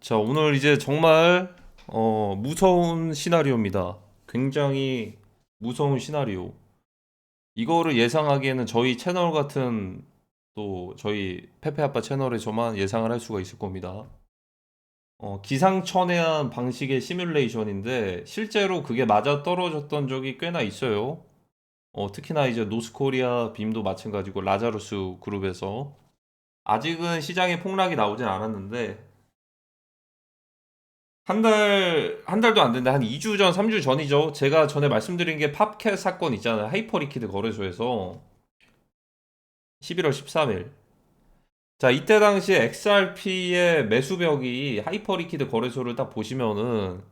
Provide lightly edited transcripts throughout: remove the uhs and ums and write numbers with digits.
자, 오늘 이제 정말 무서운 시나리오입니다. 굉장히 무서운 시나리오. 이거를 예상하기에는 저희 채널 같은 또 저희 페페아빠 채널에서만 예상을 할 수가 있을 겁니다. 기상천외한 방식의 시뮬레이션인데 실제로 그게 맞아 떨어졌던 적이 꽤나 있어요. 특히나 이제 노스코리아 빔도 마찬가지고 라자루스 그룹에서 아직은 시장에 폭락이 나오진 않았는데 한 달도 안 됐는데 한 2주 전, 3주 전이죠. 제가 전에 말씀드린 게 팝캣 사건 있잖아요. 하이퍼리퀴드 거래소에서 11월 13일. 자, 이때 당시에 XRP의 매수벽이 하이퍼리퀴드 거래소를 딱 보시면은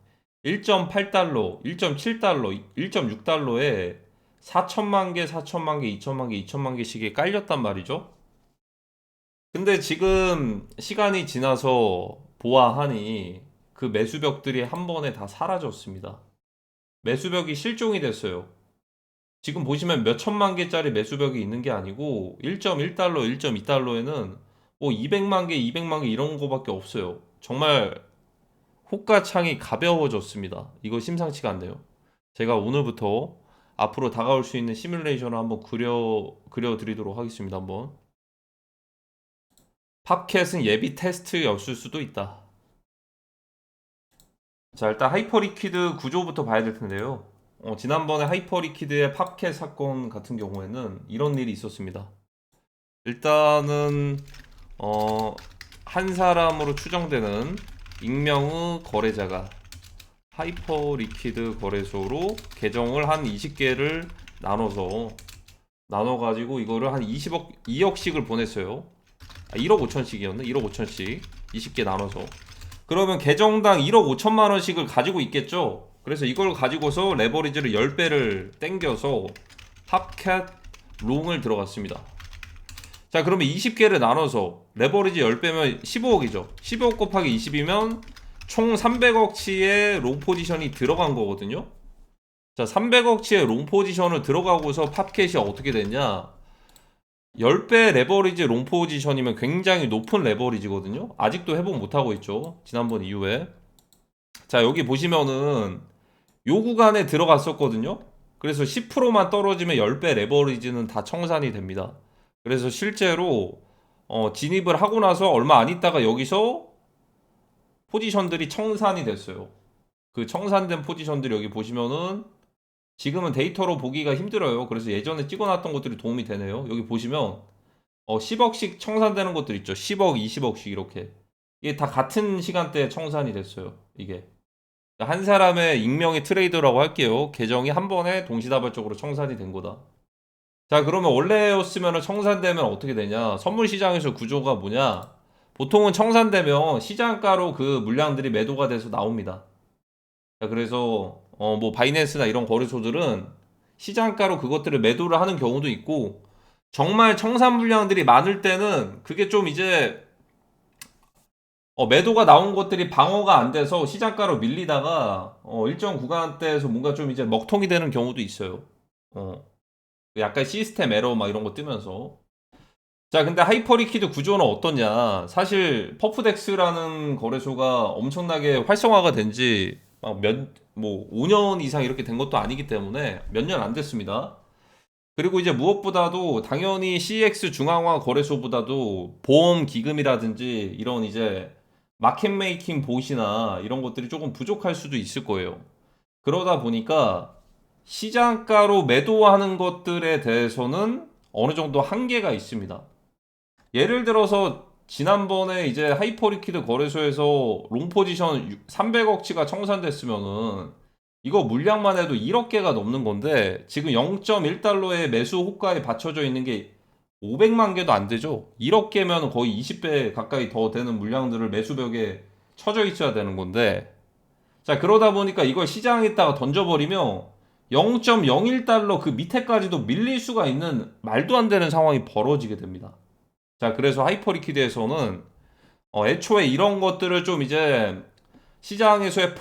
1.8달러, 1.7달러, 1.6달러에 4천만 개, 4천만 개, 2천만 개, 2천만 개씩이 깔렸단 말이죠. 근데 지금 시간이 지나서 보아하니 그 매수벽들이 한 번에 다 사라졌습니다. 매수벽이 실종이 됐어요. 지금 보시면 몇 천만 개짜리 매수벽이 있는 게 아니고 1.1달러, 1.2달러에는 뭐 200만 개, 200만 개 이런 거밖에 없어요. 정말 호가창이 가벼워졌습니다. 이거 심상치가 않네요. 제가 오늘부터 앞으로 다가올 수 있는 시뮬레이션을 한번 그려 드리도록 하겠습니다. 한번. 팝캣은 예비 테스트였을 수도 있다. 자, 일단 하이퍼리퀴드 구조부터 봐야 될 텐데요. 지난번에 하이퍼리퀴드의 팝캣 사건 같은 경우에는 이런 일이 있었습니다. 일단은 어, 한 사람으로 추정되는 익명의 거래자가 하이퍼리퀴드 거래소로 계정을 한 20개를 나눠가지고 이거를 한 20억, 2억씩을 보냈어요. 1억 5천씩이었네? 1억 5천씩 20개 나눠서. 그러면 계정당 1억 5천만 원씩을 가지고 있겠죠? 그래서 이걸 가지고서 레버리지를 10배를 땡겨서 팝캣 롱을 들어갔습니다. 자, 그러면 20개를 나눠서 레버리지 10배면 15억이죠. 15억 곱하기 20이면 총 300억치의 롱 포지션이 들어간 거거든요. 자, 300억치의 롱 포지션을 들어가고서 팝캣이 어떻게 됐냐? 10배 레버리지 롱 포지션이면 굉장히 높은 레버리지거든요. 아직도 회복 못하고 있죠. 지난번 이후에. 자, 여기 보시면은 요 구간에 들어갔었거든요. 그래서 10%만 떨어지면 10배 레버리지는 다 청산이 됩니다. 그래서 실제로 진입을 하고 나서 얼마 안 있다가 여기서 포지션들이 청산이 됐어요. 그 청산된 포지션들이 여기 보시면은 지금은 데이터로 보기가 힘들어요. 그래서 예전에 찍어놨던 것들이 도움이 되네요. 여기 보시면 10억씩 청산되는 것들 있죠. 10억, 20억씩 이렇게. 이게 다 같은 시간대에 청산이 됐어요. 이게. 한 사람의 익명의 트레이더라고 할게요. 계정이 한 번에 동시다발적으로 청산이 된 거다. 자, 그러면 원래였으면 청산되면 어떻게 되냐? 선물 시장에서 구조가 뭐냐? 보통은 청산되면 시장가로 그 물량들이 매도가 돼서 나옵니다. 자, 그래서 뭐 바이낸스나 이런 거래소들은 시장가로 그것들을 매도를 하는 경우도 있고 정말 청산 물량들이 많을 때는 그게 좀 이제 매도가 나온 것들이 방어가 안 돼서 시장가로 밀리다가 일정 구간대에서 뭔가 좀 이제 먹통이 되는 경우도 있어요. 어, 약간 시스템 에러 막 이런 거 뜨면서. 자, 근데 하이퍼리퀴드 구조는 어떠냐? 사실 퍼프덱스라는 거래소가 엄청나게 활성화가 된 지 뭐 5년 이상 이렇게 된 것도 아니기 때문에 몇 년 안 됐습니다. 그리고 이제 무엇보다도 당연히 CX 중앙화 거래소보다도 보험 기금이라든지 이런 이제 마켓 메이킹 봇이나 이런 것들이 조금 부족할 수도 있을 거예요. 그러다 보니까 시장가로 매도하는 것들에 대해서는 어느 정도 한계가 있습니다. 예를 들어서 지난번에 이제 하이퍼리퀴드 거래소에서 롱 포지션 300억치가 청산됐으면은 이거 물량만 해도 1억 개가 넘는 건데 지금 0.1달러의 매수 호가에 받쳐져 있는 게 500만 개도 안 되죠. 1억 개면 거의 20배 가까이 더 되는 물량들을 매수벽에 쳐져 있어야 되는 건데 자, 그러다 보니까 이걸 시장에다가 던져버리면 0.01달러 그 밑에까지도 밀릴 수가 있는 말도 안 되는 상황이 벌어지게 됩니다. 자, 그래서 하이퍼리퀴드에서는 애초에 이런 것들을 좀 이제 시장에서의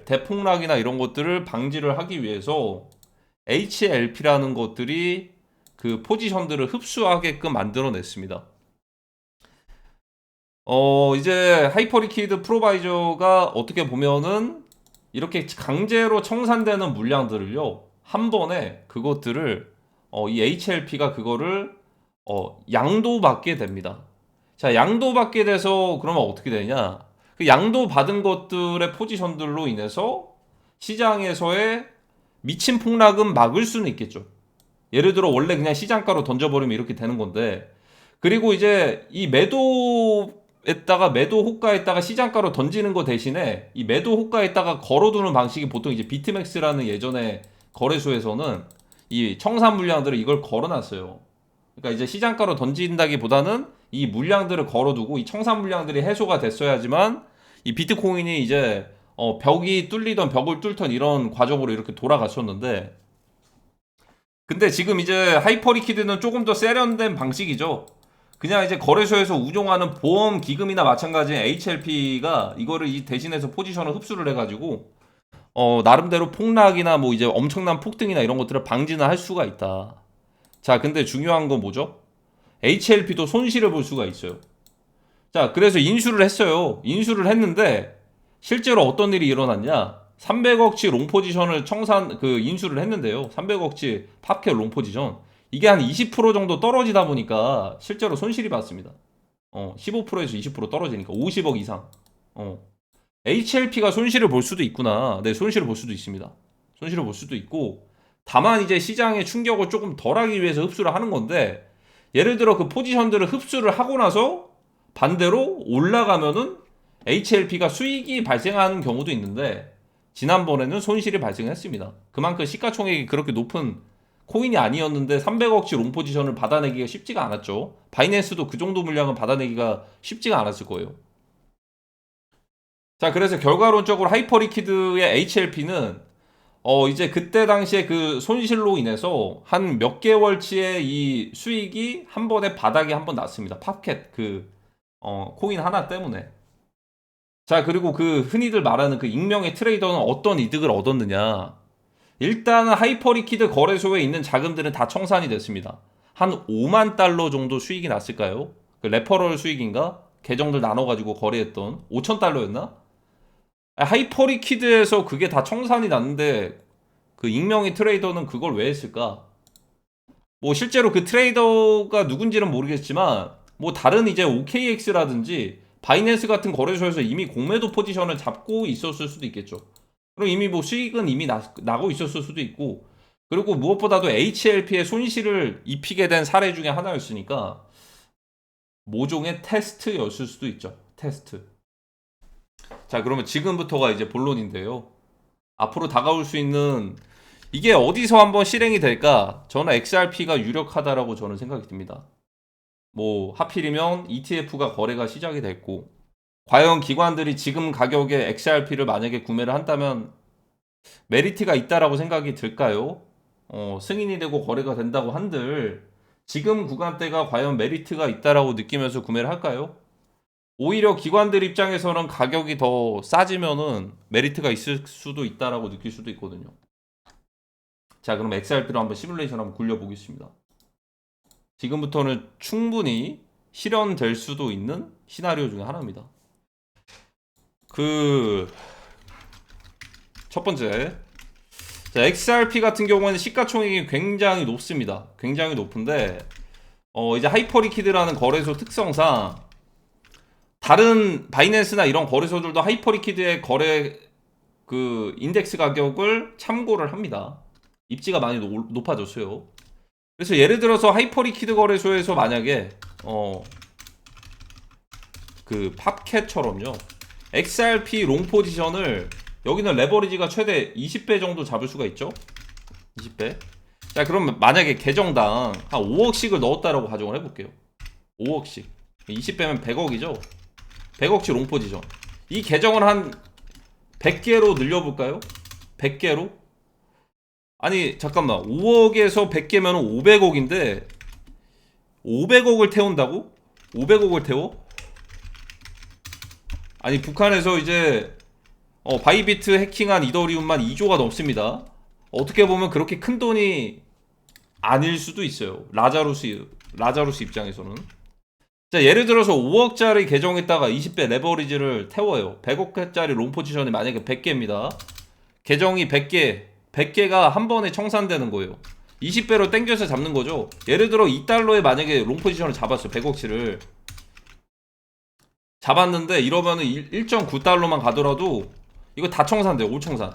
대폭락이나 이런 것들을 방지를 하기 위해서 HLP라는 것들이 그 포지션들을 흡수하게끔 만들어냈습니다. 이제 하이퍼리퀴드 프로바이저가 어떻게 보면은 이렇게 강제로 청산되는 물량들을요, 한 번에 그것들을, 이 HLP가 그거를, 양도받게 됩니다. 자, 양도받게 돼서 그러면 어떻게 되냐? 그 양도받은 것들의 포지션들로 인해서 시장에서의 미친 폭락은 막을 수는 있겠죠. 예를 들어 원래 그냥 시장가로 던져버리면 이렇게 되는 건데, 그리고 이제 이 매도에다가 매도 호가에다가 시장가로 던지는 거 대신에 이 매도 호가에다가 걸어두는 방식이 보통 이제 비트맥스라는 예전에 거래소에서는 이 청산 물량들을 이걸 걸어놨어요. 그러니까 이제 시장가로 던진다기보다는 이 물량들을 걸어두고 이 청산 물량들이 해소가 됐어야지만 이 비트코인이 이제 벽이 뚫리던 벽을 뚫던 이런 과정으로 이렇게 돌아갔었는데, 근데 지금 이제 하이퍼리퀴드는 조금 더 세련된 방식이죠. 그냥 이제 거래소에서 운용하는 보험 기금이나 마찬가지인 HLP가 이거를 이 대신해서 포지션을 흡수를 해가지고 나름대로 폭락이나 뭐 이제 엄청난 폭등이나 이런 것들을 방지는 할 수가 있다. 자, 근데 중요한 건 뭐죠? HLP도 손실을 볼 수가 있어요. 자, 그래서 인수를 했어요. 인수를 했는데 실제로 어떤 일이 일어났냐? 300억치 롱 포지션을 인수를 했는데요. 300억치 팝캡 롱 포지션. 이게 한 20% 정도 떨어지다 보니까 실제로 손실이 봤습니다. 15%에서 20% 떨어지니까 50억 이상. HLP가 손실을 볼 수도 있구나. 네, 손실을 볼 수도 있습니다. 손실을 볼 수도 있고, 다만 이제 시장의 충격을 조금 덜하기 위해서 흡수를 하는 건데, 예를 들어 그 포지션들을 흡수를 하고 나서 반대로 올라가면은 HLP가 수익이 발생하는 경우도 있는데, 지난번에는 손실이 발생했습니다. 그만큼 시가총액이 그렇게 높은 코인이 아니었는데 300억치 롱 포지션을 받아내기가 쉽지가 않았죠. 바이낸스도 그 정도 물량은 받아내기가 쉽지가 않았을 거예요. 자, 그래서 결과론적으로 하이퍼리퀴드의 HLP는 이제 그때 당시에 그 손실로 인해서 한 몇 개월치의 이 수익이 한 번에 바닥에 한 번 났습니다. 팝캣 코인 하나 때문에. 자, 그리고 그 흔히들 말하는 그 익명의 트레이더는 어떤 이득을 얻었느냐? 일단은 하이퍼리퀴드 거래소에 있는 자금들은 다 청산이 됐습니다. 한 5만 달러 정도 수익이 났을까요? 그 레퍼럴 수익인가? 계정들 나눠가지고 거래했던 5천 달러였나? 하이퍼리퀴드에서 그게 다 청산이 났는데 그 익명의 트레이더는 그걸 왜 했을까? 뭐 실제로 그 트레이더가 누군지는 모르겠지만 뭐 다른 이제 OKX라든지 바이낸스 같은 거래소에서 이미 공매도 포지션을 잡고 있었을 수도 있겠죠. 그럼 이미 뭐 수익은 이미 나고 있었을 수도 있고, 그리고 무엇보다도 HLP의 손실을 입히게 된 사례 중에 하나였으니까 모종의 테스트였을 수도 있죠. 테스트. 자, 그러면 지금부터가 이제 본론인데요. 앞으로 다가올 수 있는 이게 어디서 한번 실행이 될까? 저는 XRP가 유력하다라고 저는 생각이 듭니다. 뭐 하필이면 ETF가 거래가 시작이 됐고, 과연 기관들이 지금 가격에 XRP를 만약에 구매를 한다면 메리트가 있다라고 생각이 들까요? 승인이 되고 거래가 된다고 한들 지금 구간대가 과연 메리트가 있다라고 느끼면서 구매를 할까요? 오히려 기관들 입장에서는 가격이 더 싸지면은 메리트가 있을 수도 있다라고 느낄 수도 있거든요. 자, 그럼 XRP로 한번 시뮬레이션 한번 굴려보겠습니다. 지금부터는 충분히 실현될 수도 있는 시나리오 중에 하나입니다. 첫 번째, 자, XRP 같은 경우에는 시가총액이 굉장히 높습니다. 굉장히 높은데, 이제 하이퍼리퀴드라는 거래소 특성상 다른 바이낸스나 이런 거래소들도 하이퍼리퀴드의 거래 인덱스 가격을 참고를 합니다. 입지가 많이 높아졌어요. 그래서 예를 들어서 하이퍼리퀴드 거래소에서 만약에 팝캣처럼요, XRP 롱 포지션을, 여기는 레버리지가 최대 20배 정도 잡을 수가 있죠. 20배. 자, 그러면 만약에 계정당 한 5억씩을 넣었다라고 가정을 해볼게요. 5억씩 20배면 100억이죠. 100억치 롱 포지션. 이 계정을 한 100개로 늘려볼까요? 100개로? 아니 잠깐만, 5억에서 100개면 500억인데 500억을 태운다고? 500억을 태워? 아니 북한에서 이제 바이비트 해킹한 이더리움만 2조가 넘습니다. 어떻게 보면 그렇게 큰 돈이 아닐 수도 있어요. 라자루스 입장에서는. 자, 예를 들어서 5억짜리 계정에다가 20배 레버리지를 태워요. 100억짜리 롱 포지션이 만약에 100개입니다. 계정이 100개가 한 번에 청산되는 거예요. 20배로 땡겨서 잡는 거죠. 예를 들어 2달러에 만약에 롱 포지션을 잡았어요. 100억치를 잡았는데 이러면은 1.9달러만 가더라도 이거 다 청산돼요. 올 청산.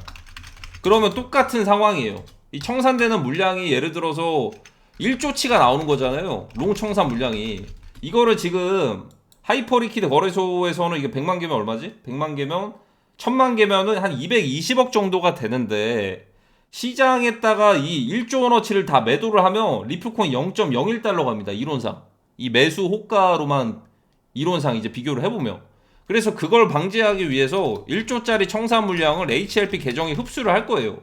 그러면 똑같은 상황이에요. 이 청산되는 물량이 예를 들어서 1조치가 나오는 거잖아요. 롱 청산 물량이. 이거를 지금 하이퍼리퀴드 거래소에서는 이게 100만 개면 얼마지? 100만 개면 1000만 개면은 한 220억 정도가 되는데 시장에다가 이 1조 원어치를 다 매도를 하면 리플코인 0.01달러 갑니다. 이론상. 이 매수 호가로만 이론상 이제 비교를 해보면. 그래서 그걸 방지하기 위해서 1조짜리 청산 물량을 HLP 계정이 흡수를 할 거예요.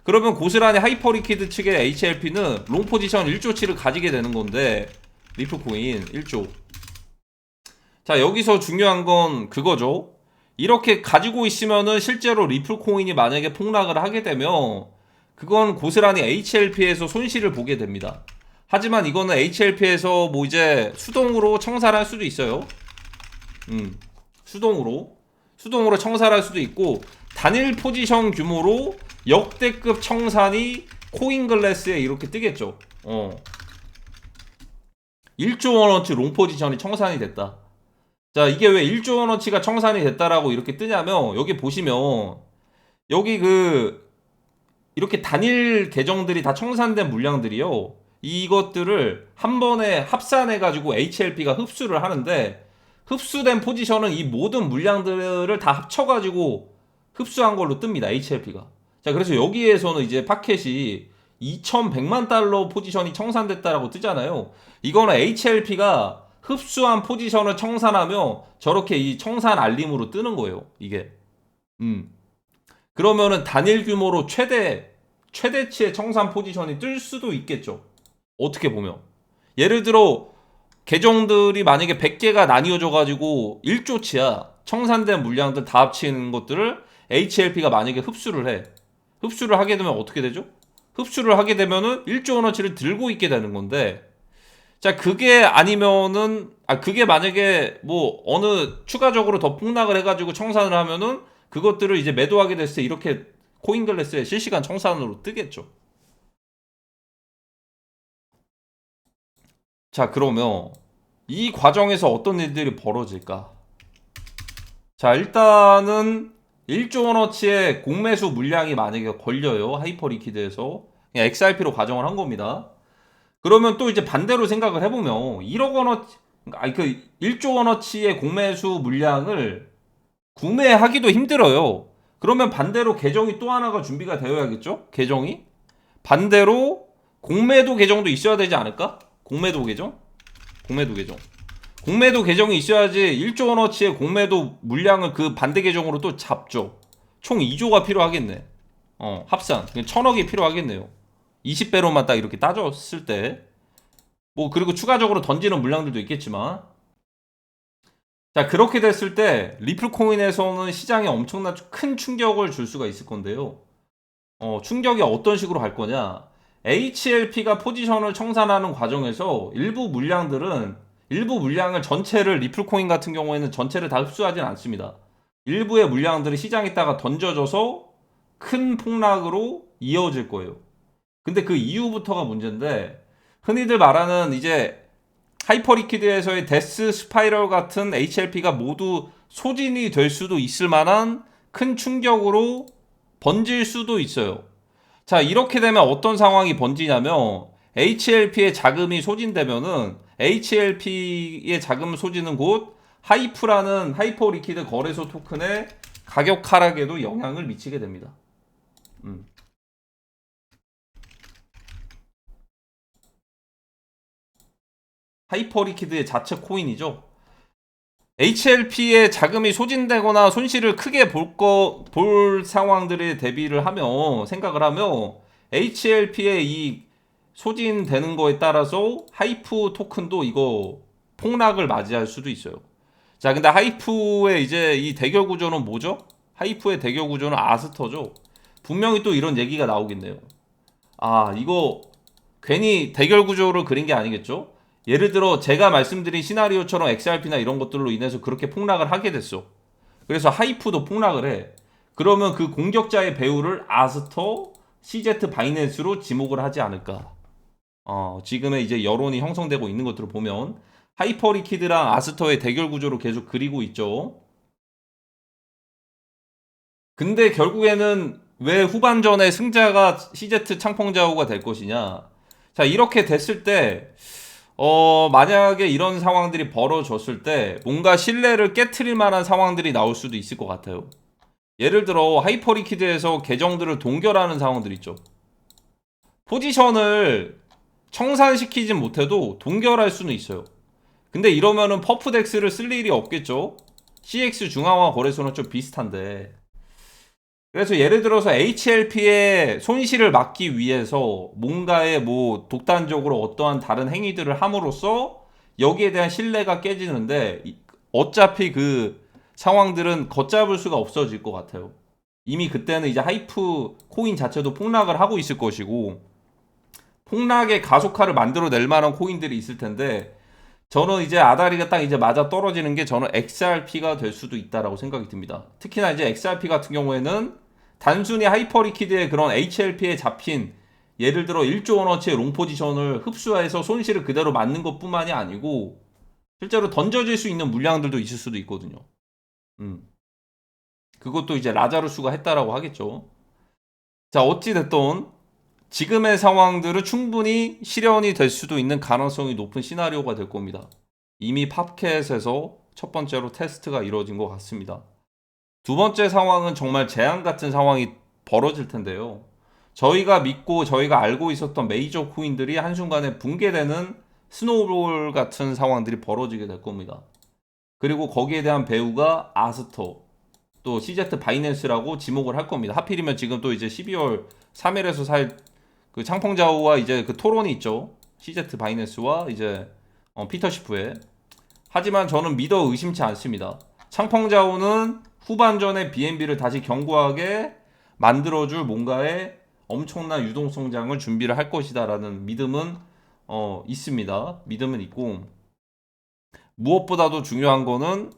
그러면 고스란히 하이퍼리퀴드 측의 HLP는 롱 포지션 1조치를 가지게 되는 건데 리플코인 1조. 자, 여기서 중요한 건 그거죠. 이렇게 가지고 있으면은 실제로 리플코인이 만약에 폭락을 하게 되면 그건 고스란히 HLP에서 손실을 보게 됩니다. 하지만 이거는 HLP에서 뭐 이제 수동으로 청산할 수도 있어요. 수동으로 청산할 수도 있고 단일 포지션 규모로 역대급 청산이 코인글래스에 이렇게 뜨겠죠. 1조 원어치 롱 포지션이 청산이 됐다. 자, 이게 왜 1조 원어치가 청산이 됐다라고 이렇게 뜨냐면 여기 보시면 여기 이렇게 단일 계정들이 다 청산된 물량들이요. 이것들을 한 번에 합산해가지고 HLP가 흡수를 하는데 흡수된 포지션은 이 모든 물량들을 다 합쳐가지고 흡수한 걸로 뜹니다. HLP가. 자, 그래서 여기에서는 이제 파켓이 2100만 달러 포지션이 청산됐다라고 뜨잖아요. 이거는 HLP가 흡수한 포지션을 청산하며 저렇게 이 청산 알림으로 뜨는 거예요. 이게. 그러면은 단일 규모로 최대치의 청산 포지션이 뜰 수도 있겠죠. 어떻게 보면. 예를 들어 계정들이 만약에 100개가 나뉘어져 가지고 1조치야. 청산된 물량들 다 합치는 것들을 HLP가 만약에 흡수를 해. 흡수를 하게 되면 어떻게 되죠? 흡수를 하게 되면은 1조 원어치를 들고 있게 되는 건데, 자, 그게 아니면은, 그게 만약에 뭐 어느 추가적으로 더 폭락을 해가지고 청산을 하면은 그것들을 이제 매도하게 됐을 때 이렇게 코인글래스에 실시간 청산으로 뜨겠죠. 자, 그러면 이 과정에서 어떤 일들이 벌어질까? 자, 일단은 1조 원어치의 공매수 물량이 만약에 걸려요. 하이퍼리퀴드에서. 그냥 XRP로 가정을 한 겁니다. 그러면 또 이제 반대로 생각을 해보면 1억 원어치, 1조 원어치의 공매수 물량을 구매하기도 힘들어요. 그러면 반대로 계정이 또 하나가 준비가 되어야겠죠? 계정이? 반대로 공매도 계정도 있어야 되지 않을까? 공매도 계정? 공매도 계정이 있어야지 1조 원어치의 공매도 물량을 그 반대 계정으로 또 잡죠. 총 2조가 필요하겠네. 합산. 1000억이 필요하겠네요. 20배로만 딱 이렇게 따졌을 때. 뭐, 그리고 추가적으로 던지는 물량들도 있겠지만. 자, 그렇게 됐을 때, 리플코인에서는 시장에 엄청난 큰 충격을 줄 수가 있을 건데요. 충격이 어떤 식으로 갈 거냐. HLP가 포지션을 청산하는 과정에서 일부 물량을 전체를 리플코인 같은 경우에는 전체를 다 흡수하진 않습니다. 일부의 물량들이 시장에다가 던져져서 큰 폭락으로 이어질 거예요. 근데 그 이후부터가 문제인데 흔히들 말하는 이제 하이퍼리퀴드에서의 데스 스파이럴 같은 HLP가 모두 소진이 될 수도 있을 만한 큰 충격으로 번질 수도 있어요. 자, 이렇게 되면 어떤 상황이 번지냐면 HLP의 자금이 소진되면은 HLP의 자금 소진은 곧 하이프라는 하이퍼리퀴드 거래소 토큰의 가격 하락에도 영향을 미치게 됩니다. 하이퍼리퀴드의 자체 코인이죠. HLP의 자금이 소진되거나 손실을 크게 볼 상황들에 대비를 하며 생각을 하며 HLP의 이 소진되는 거에 따라서 하이프 토큰도 이거 폭락을 맞이할 수도 있어요. 자, 근데 하이프의 이제 이 대결 구조는 뭐죠? 하이프의 대결 구조는 아스터죠. 분명히 또 이런 얘기가 나오겠네요. 이거 괜히 대결 구조를 그린 게 아니겠죠? 예를 들어 제가 말씀드린 시나리오처럼 XRP나 이런 것들로 인해서 그렇게 폭락을 하게 됐어. 그래서 하이프도 폭락을 해. 그러면 그 공격자의 배후를 아스터, CZ 바이낸스로 지목을 하지 않을까. 지금의 이제 여론이 형성되고 있는 것들을 보면 하이퍼리퀴드랑 아스터의 대결 구조로 계속 그리고 있죠. 근데 결국에는 왜 후반전에 승자가 CZ 창펑자오가 될 것이냐. 자, 이렇게 됐을 때 만약에 이런 상황들이 벌어졌을 때 뭔가 신뢰를 깨트릴 만한 상황들이 나올 수도 있을 것 같아요. 예를 들어 하이퍼리퀴드에서 계정들을 동결하는 상황들 있죠. 포지션을 청산시키진 못해도 동결할 수는 있어요. 근데 이러면은 퍼프덱스를 쓸 일이 없겠죠. CX 중앙화 거래소는 좀 비슷한데. 그래서 예를 들어서 HLP의 손실을 막기 위해서 뭔가의 뭐 독단적으로 어떠한 다른 행위들을 함으로써 여기에 대한 신뢰가 깨지는데 어차피 그 상황들은 걷잡을 수가 없어질 것 같아요. 이미 그때는 이제 하이프 코인 자체도 폭락을 하고 있을 것이고 폭락의 가속화를 만들어낼 만한 코인들이 있을 텐데 저는 이제 아다리가 딱 이제 맞아 떨어지는 게 저는 XRP가 될 수도 있다라고 생각이 듭니다. 특히나 이제 XRP 같은 경우에는 단순히 하이퍼리퀴드의 그런 HLP에 잡힌 예를 들어 1조 원어치의 롱 포지션을 흡수해서 손실을 그대로 맞는 것뿐만이 아니고 실제로 던져질 수 있는 물량들도 있을 수도 있거든요. 그것도 이제 라자루스가 했다라고 하겠죠. 자, 어찌됐든 지금의 상황들은 충분히 실현이 될 수도 있는 가능성이 높은 시나리오가 될 겁니다. 이미 팝캣에서 첫 번째로 테스트가 이루어진 것 같습니다. 두 번째 상황은 정말 재앙 같은 상황이 벌어질 텐데요. 저희가 믿고 저희가 알고 있었던 메이저 코인들이 한순간에 붕괴되는 스노우볼 같은 상황들이 벌어지게 될 겁니다. 그리고 거기에 대한 배우가 아스터, 또 CZ 바이낸스라고 지목을 할 겁니다. 하필이면 지금 또 이제 12월 3일에서 4일 그 창펑자오와 이제 그 토론이 있죠. CZ 바이낸스와 이제 피터 시프에. 하지만 저는 믿어 의심치 않습니다. 창펑자오는 후반전에 BNB를 다시 견고하게 만들어줄 뭔가의 엄청난 유동성장을 준비를 할 것이다라는 믿음은 있습니다. 믿음은 있고 무엇보다도 중요한 거는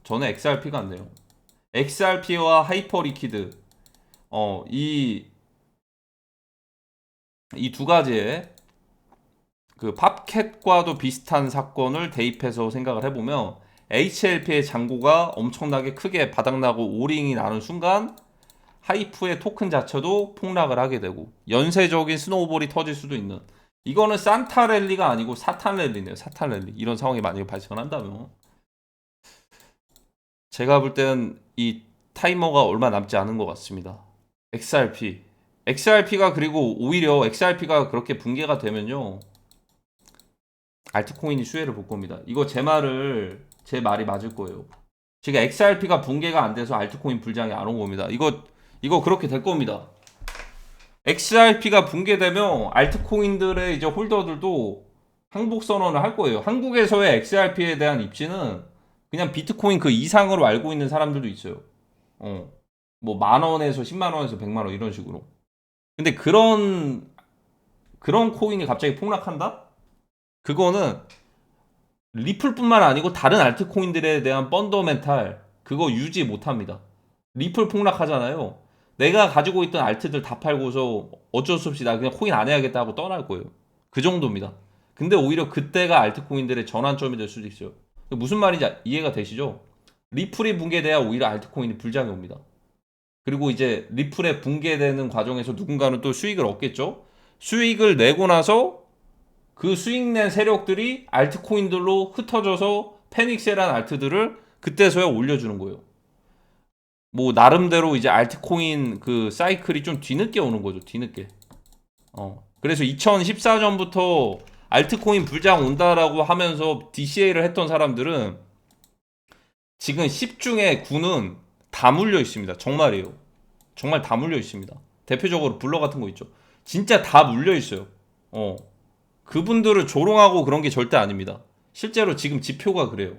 저는 XRP 같네요. XRP와 하이퍼리퀴드 이 두 가지의 그 팝캣과도 비슷한 사건을 대입해서 생각을 해보면 HLP의 잔고가 엄청나게 크게 바닥나고 오링이 나는 순간 하이프의 토큰 자체도 폭락을 하게 되고 연쇄적인 스노우볼이 터질 수도 있는 이거는 산타 랠리가 아니고 사탄 랠리네요. 사탄 랠리. 이런 상황이 만약에 발생한다면 제가 볼 때는 이 타이머가 얼마 남지 않은 것 같습니다. XRP가 그리고 오히려 XRP가 그렇게 붕괴가 되면요 알트코인이 수혜를 볼 겁니다. 이거 제 말이 맞을 거예요. 지금 XRP가 붕괴가 안 돼서 알트코인 불장이 안 온 겁니다. 이거 그렇게 될 겁니다. XRP가 붕괴되면 알트코인들의 이제 홀더들도 항복 선언을 할 거예요. 한국에서의 XRP에 대한 입지는 그냥 비트코인 그 이상으로 알고 있는 사람들도 있어요. 뭐 10,000원에서 100,000원에서 100만원 이런 식으로. 근데 그런 코인이 갑자기 폭락한다? 그거는 리플뿐만 아니고 다른 알트코인들에 대한 펀더멘탈 그거 유지 못합니다. 리플 폭락하잖아요. 내가 가지고 있던 알트들 다 팔고서 어쩔 수 없이 나 그냥 코인 안 해야겠다 하고 떠날 거예요. 그 정도입니다. 근데 오히려 그때가 알트코인들의 전환점이 될 수도 있어요. 무슨 말인지 이해가 되시죠? 리플이 붕괴돼야 오히려 알트코인이 불장이 옵니다. 그리고 이제 리플에 붕괴되는 과정에서 누군가는 또 수익을 얻겠죠? 수익을 내고 나서 그 수익 낸 세력들이 알트코인들로 흩어져서 페닉스란 알트들을 그때서야 올려주는 거예요. 뭐 나름대로 이제 알트코인 그 사이클이 좀 뒤늦게 오는 거죠. 뒤늦게. 그래서 2014년부터 알트코인 불장 온다라고 하면서 DCA를 했던 사람들은 지금 10 중에 9는 다 물려 있습니다. 정말이에요. 정말 다 물려 있습니다. 대표적으로 블러 같은 거 있죠. 진짜 다 물려 있어요. 그분들을 조롱하고 그런 게 절대 아닙니다. 실제로 지금 지표가 그래요.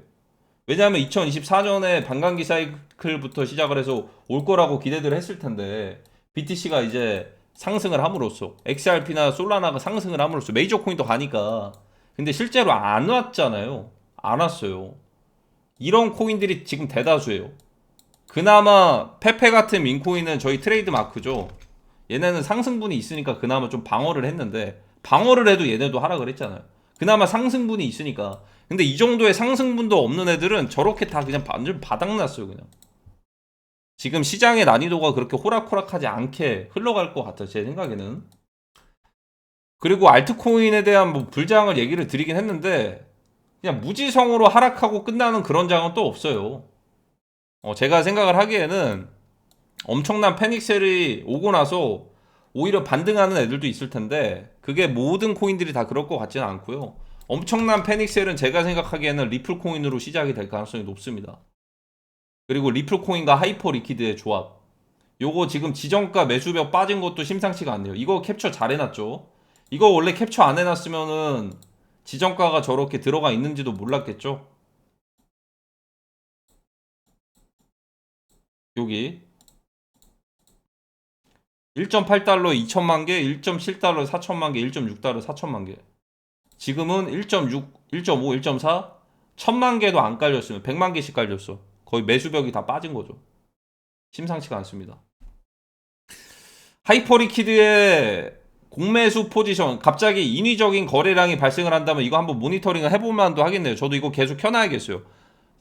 왜냐하면 2024년에 반감기 사이클부터 시작을 해서 올 거라고 기대들 했을 텐데 BTC가 이제 상승을 함으로써 XRP나 솔라나가 상승을 함으로써 메이저 코인도 가니까 근데 실제로 안 왔잖아요. 안 왔어요. 이런 코인들이 지금 대다수예요. 그나마 페페 같은 민코인은 저희 트레이드 마크죠. 얘네는 상승분이 있으니까 그나마 좀 방어를 했는데, 방어를 해도 얘네도 하락을 했잖아요. 그나마 상승분이 있으니까. 근데 이 정도의 상승분도 없는 애들은 저렇게 다 그냥 완전 바닥났어요. 그냥 지금 시장의 난이도가 그렇게 호락호락하지 않게 흘러갈 것 같아요, 제 생각에는. 그리고 알트코인에 대한 뭐 불장을 얘기를 드리긴 했는데, 그냥 무지성으로 하락하고 끝나는 그런 장은 또 없어요. 제가 생각을 하기에는 엄청난 패닉셀이 오고 나서 오히려 반등하는 애들도 있을 텐데, 그게 모든 코인들이 다 그럴 것 같지는 않고요. 엄청난 패닉셀은 제가 생각하기에는 리플 코인으로 시작이 될 가능성이 높습니다. 그리고 리플 코인과 하이퍼 리퀴드의 조합, 요거 지금 지정가 매수벽 빠진 것도 심상치가 않네요. 이거 캡처 잘 해놨죠. 이거 원래 캡처 안 해놨으면은 지정가가 저렇게 들어가 있는지도 몰랐겠죠. 여기 1.8달러 2천만 개, 1.7달러 4천만 개, 1.6달러 4천만 개. 지금은 1.6, 1.5, 1.4, 1000만 개도 안 깔렸으면 100만 개씩 깔렸어. 거의 매수벽이 다 빠진 거죠. 심상치가 않습니다. 하이퍼리퀴드의 공매수 포지션, 갑자기 인위적인 거래량이 발생을 한다면 이거 한번 모니터링을 해볼 만도 하겠네요. 저도 이거 계속 켜놔야겠어요.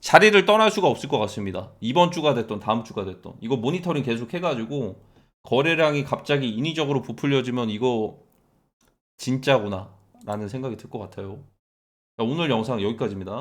자리를 떠날 수가 없을 것 같습니다. 이번 주가 됐던 다음 주가 됐던 이거 모니터링 계속 해가지고 거래량이 갑자기 인위적으로 부풀려지면 이거 진짜구나 라는 생각이 들 것 같아요. 오늘 영상 여기까지입니다.